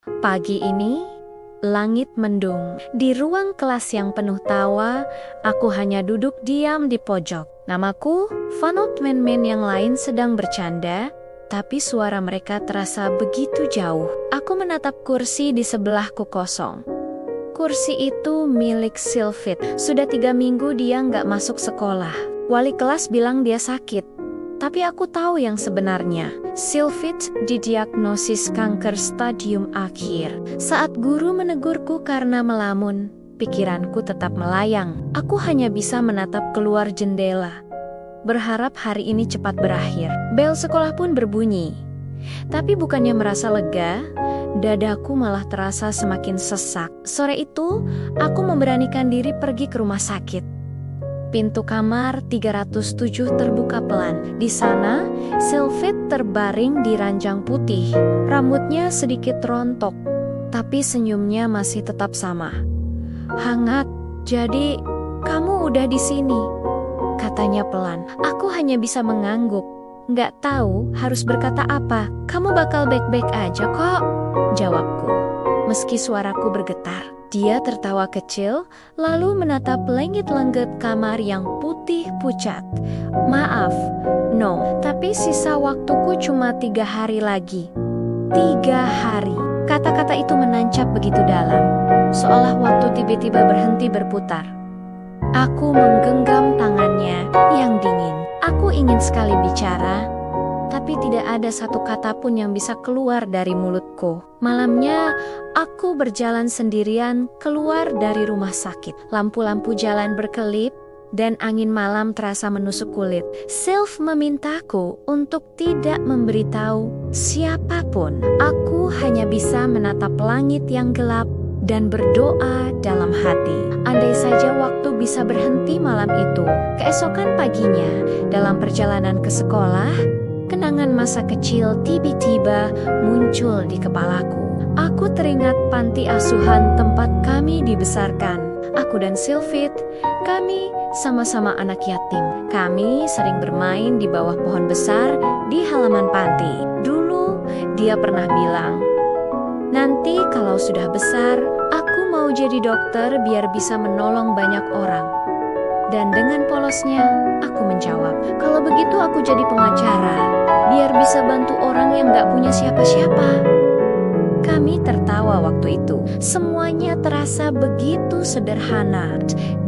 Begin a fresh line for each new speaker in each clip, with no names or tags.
Pagi ini, langit mendung. Di ruang kelas yang penuh tawa, aku hanya duduk diam di pojok. Namaku, Vanot men-men yang lain sedang bercanda, tapi suara mereka terasa begitu jauh. Aku menatap kursi di sebelahku kosong. Kursi itu milik Sylphid. Sudah 3 minggu dia nggak masuk sekolah. Wali kelas bilang dia sakit. Tapi aku tahu yang sebenarnya. Sylphid didiagnosis kanker stadium akhir. Saat guru menegurku karena melamun, pikiranku tetap melayang. Aku hanya bisa menatap keluar jendela, berharap hari ini cepat berakhir. Bel sekolah pun berbunyi. Tapi bukannya merasa lega, dadaku malah terasa semakin sesak. Sore itu, aku memberanikan diri pergi ke rumah sakit. Pintu kamar 307 terbuka pelan. Di sana, Sylphid terbaring di ranjang putih. Rambutnya sedikit rontok, tapi senyumnya masih tetap sama. "Hangat, jadi kamu udah di sini," katanya pelan. Aku hanya bisa mengangguk, nggak tahu harus berkata apa. "Kamu bakal baik-baik aja kok," jawabku, meski suaraku bergetar. Dia tertawa kecil, lalu menatap langit-langit kamar yang putih pucat. "Maaf, no, tapi sisa waktuku cuma 3 hari lagi." 3 hari. Kata-kata itu menancap begitu dalam, seolah waktu tiba-tiba berhenti berputar. Aku menggenggam tangannya yang dingin. Aku ingin sekali bicara, tapi tidak ada satu kata pun yang bisa keluar dari mulutku. Malamnya, aku berjalan sendirian keluar dari rumah sakit. Lampu-lampu jalan berkelip, dan angin malam terasa menusuk kulit. Sylph memintaku untuk tidak memberitahu siapapun. Aku hanya bisa menatap langit yang gelap dan berdoa dalam hati. Andai saja waktu bisa berhenti malam itu. Keesokan paginya, dalam perjalanan ke sekolah, kenangan masa kecil tiba-tiba muncul di kepalaku. Aku teringat panti asuhan tempat kami dibesarkan. Aku dan Sylphid, kami sama-sama anak yatim. Kami sering bermain di bawah pohon besar di halaman panti. Dulu, dia pernah bilang, "Nanti kalau sudah besar, aku mau jadi dokter biar bisa menolong banyak orang." Dan dengan polosnya, aku menjawab, "Kalau begitu aku jadi pengacara, biar bisa bantu orang yang gak punya siapa-siapa." Kami tertawa waktu itu. Semuanya terasa begitu sederhana.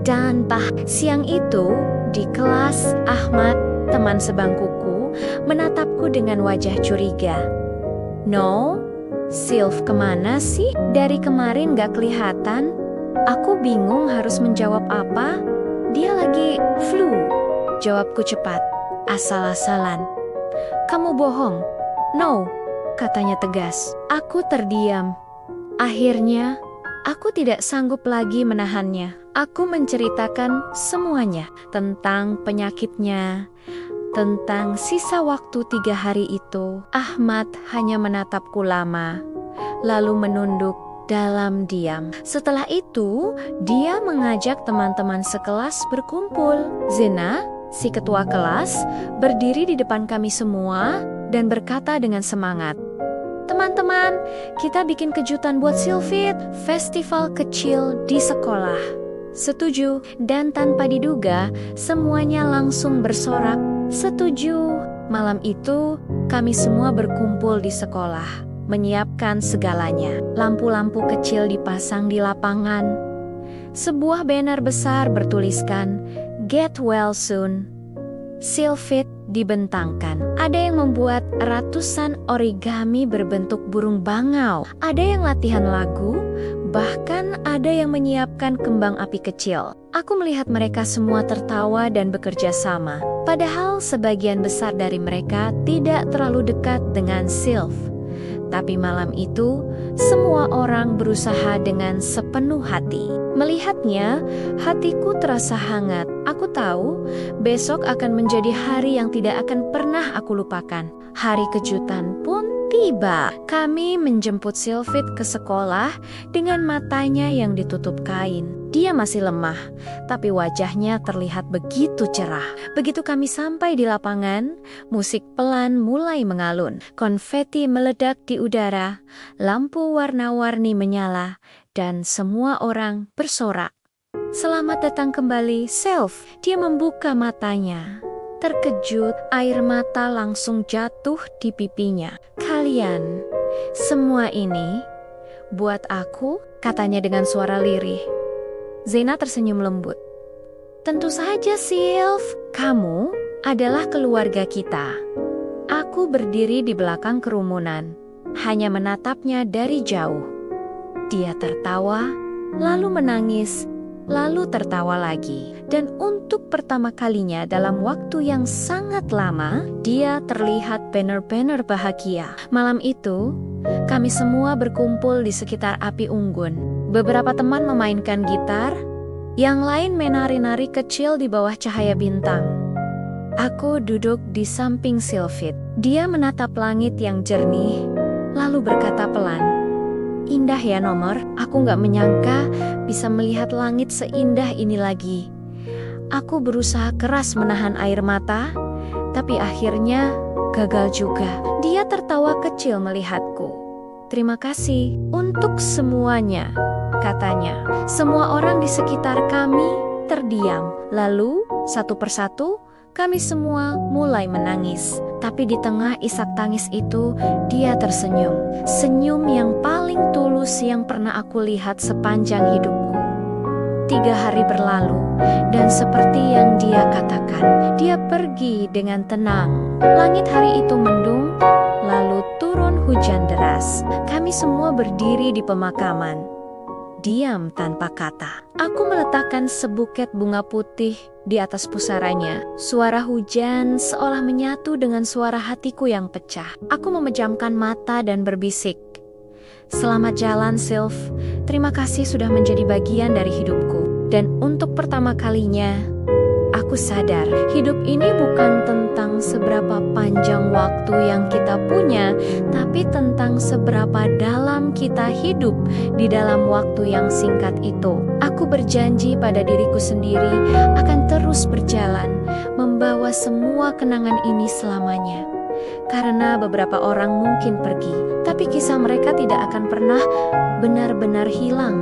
Dan siang itu, di kelas, Ahmad, teman sebangkuku, menatapku dengan wajah curiga. "No, Sylph kemana sih? Dari kemarin gak kelihatan." Aku bingung harus menjawab apa. "Dia lagi flu," jawabku cepat, asal-asalan. "Kamu bohong." "No," katanya tegas. Aku terdiam. Akhirnya, aku tidak sanggup lagi menahannya. Aku menceritakan semuanya tentang penyakitnya, tentang sisa waktu 3 hari itu. Ahmad hanya menatapku lama, lalu menunduk dalam diam. Setelah itu, dia mengajak teman-teman sekelas berkumpul. Zena, si ketua kelas, berdiri di depan kami semua dan berkata dengan semangat, "Teman-teman, kita bikin kejutan buat Sylphid, festival kecil di sekolah." Setuju, dan tanpa diduga, semuanya langsung bersorak, "Setuju." Malam itu, kami semua berkumpul di sekolah, menyiapkan segalanya. Lampu-lampu kecil dipasang di lapangan. Sebuah banner besar bertuliskan, "Get well soon." Sylphid dibentangkan. Ada yang membuat ratusan origami berbentuk burung bangau. Ada yang latihan lagu, bahkan ada yang menyiapkan kembang api kecil. Aku melihat mereka semua tertawa dan bekerja sama. Padahal sebagian besar dari mereka tidak terlalu dekat dengan Sylph. Tapi malam itu, semua orang berusaha dengan sepenuh hati. Melihatnya, hatiku terasa hangat. Aku tahu, besok akan menjadi hari yang tidak akan pernah aku lupakan. Hari kejutan pun Tiba, kami menjemput Sylvie ke sekolah dengan matanya yang ditutup kain. Dia masih lemah, tapi wajahnya terlihat begitu cerah. Begitu kami sampai di lapangan, musik pelan mulai mengalun. Konfeti meledak di udara, lampu warna-warni menyala, dan semua orang bersorak. "Selamat datang kembali, Sylvie." Dia membuka matanya. Terkejut, air mata langsung jatuh di pipinya. "Kalian, semua ini buat aku," katanya dengan suara lirih. Zena tersenyum lembut. "Tentu saja, Sylvie. Kamu adalah keluarga kita." Aku berdiri di belakang kerumunan, hanya menatapnya dari jauh. Dia tertawa, lalu menangis, lalu tertawa lagi. Dan untuk pertama kalinya dalam waktu yang sangat lama, dia terlihat benar-benar bahagia. Malam itu, kami semua berkumpul di sekitar api unggun. Beberapa teman memainkan gitar, yang lain menari-nari kecil di bawah cahaya bintang. Aku duduk di samping Sylvie. Dia menatap langit yang jernih, lalu berkata pelan, "Indah ya, Nomor. Aku gak menyangka bisa melihat langit seindah ini lagi." Aku berusaha keras menahan air mata, tapi akhirnya gagal juga. Dia tertawa kecil melihatku. "Terima kasih untuk semuanya," katanya. Semua orang di sekitar kami terdiam. Lalu, satu persatu, kami semua mulai menangis. Tapi di tengah isak tangis itu, dia tersenyum. Senyum yang paling tulus yang pernah aku lihat sepanjang hidupku. 3 hari berlalu, dan seperti yang dia katakan, dia pergi dengan tenang. Langit hari itu mendung, lalu turun hujan deras. Kami semua berdiri di pemakaman, diam tanpa kata. Aku meletakkan sebuket bunga putih di atas pusaranya. Suara hujan seolah menyatu dengan suara hatiku yang pecah. Aku memejamkan mata dan berbisik, "Selamat jalan, Sylvie. Terima kasih sudah menjadi bagian dari hidupku." Dan untuk pertama kalinya, aku sadar hidup ini bukan tentang seberapa panjang waktu yang kita punya, tapi tentang seberapa dalam kita hidup di dalam waktu yang singkat itu. Aku berjanji pada diriku sendiri akan terus berjalan, membawa semua kenangan ini selamanya. Karena beberapa orang mungkin pergi, tapi kisah mereka tidak akan pernah benar-benar hilang.